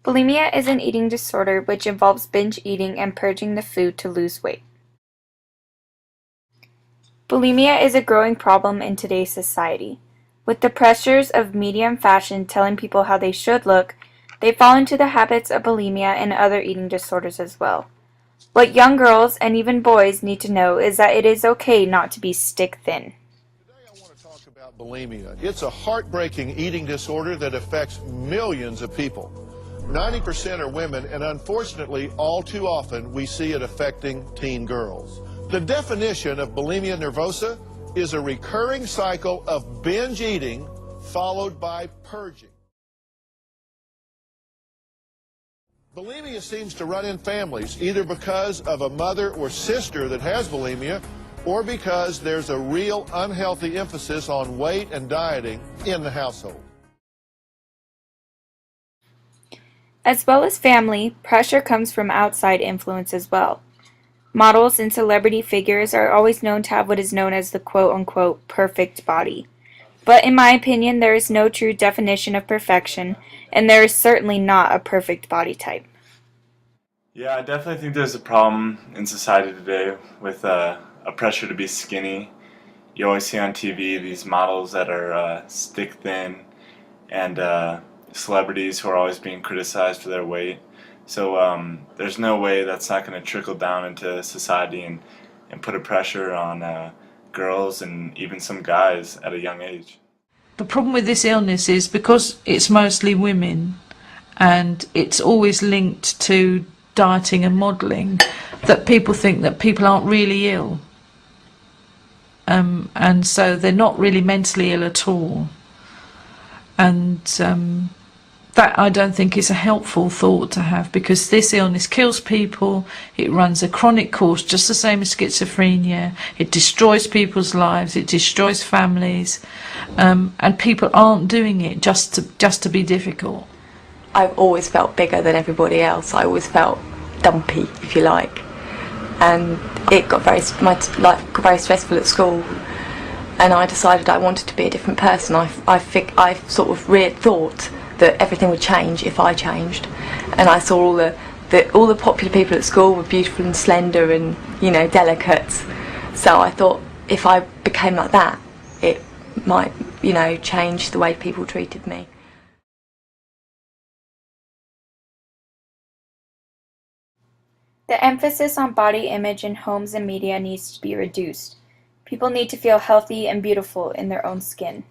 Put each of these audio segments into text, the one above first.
Bulimia is an eating disorder which involves binge eating and purging the food to lose weight. Bulimia is a growing problem in today's society. With the pressures of media and fashion telling people how they should look, they fall into the habits of bulimia and other eating disorders as well. What young girls and even boys need to know is that it is okay not to be stick thin. Today I want to talk about bulimia. It's a heartbreaking eating disorder that affects millions of people. 90% are women, and unfortunately, all too often, we see it affecting teen girls. The definition of bulimia nervosa is a recurring cycle of binge eating followed by purging. Bulimia seems to run in families, either because of a mother or sister that has bulimia, or because there's a real unhealthy emphasis on weight and dieting in the household. As well as family, pressure comes from outside influence as well. Models and celebrity figures are always known to have what is known as the quote-unquote perfect body. But in my opinion, there is no true definition of perfection, and there is certainly not a perfect body type. Yeah, I definitely think there's a problem in society today with a pressure to be skinny. You always see on TV these models that are stick thin, and celebrities who are always being criticized for their weight. So there's no way that's not going to trickle down into society and put a pressure on girls and even some guys at a young age. The problem with this illness is because it's mostly women and it's always linked to dieting and modelling, that people think that people aren't really ill. And so they're not really mentally ill at all. And that I don't think is a helpful thought to have, because this illness kills people. It runs a chronic course, just the same as schizophrenia. It destroys people's lives, it destroys families, and people aren't doing it just to be difficult. I've always felt bigger than everybody else. I always felt dumpy, if you like, and it got my life got very stressful at school, and I decided I wanted to be a different person. I sort of thought that everything would change if I changed, and I saw all the popular people at school were beautiful and slender and, you know, delicate. So I thought if I became like that, it might, you know, change the way people treated me. The emphasis on body image in homes and media needs to be reduced. People need to feel healthy and beautiful in their own skin.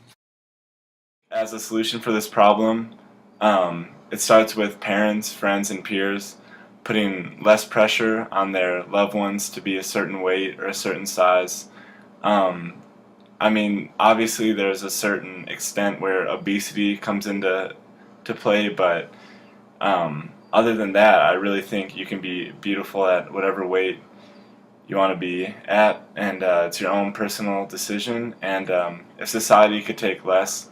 As a solution for this problem, it starts with parents, friends, and peers putting less pressure on their loved ones to be a certain weight or a certain size. I mean, obviously there's a certain extent where obesity comes into play, but other than that, I really think you can be beautiful at whatever weight you want to be at, and it's your own personal decision. And if society could take less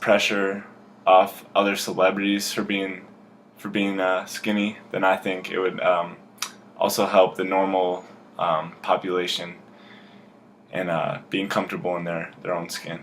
pressure off other celebrities for being skinny, then I think it would also help the normal population in being comfortable in their own skin.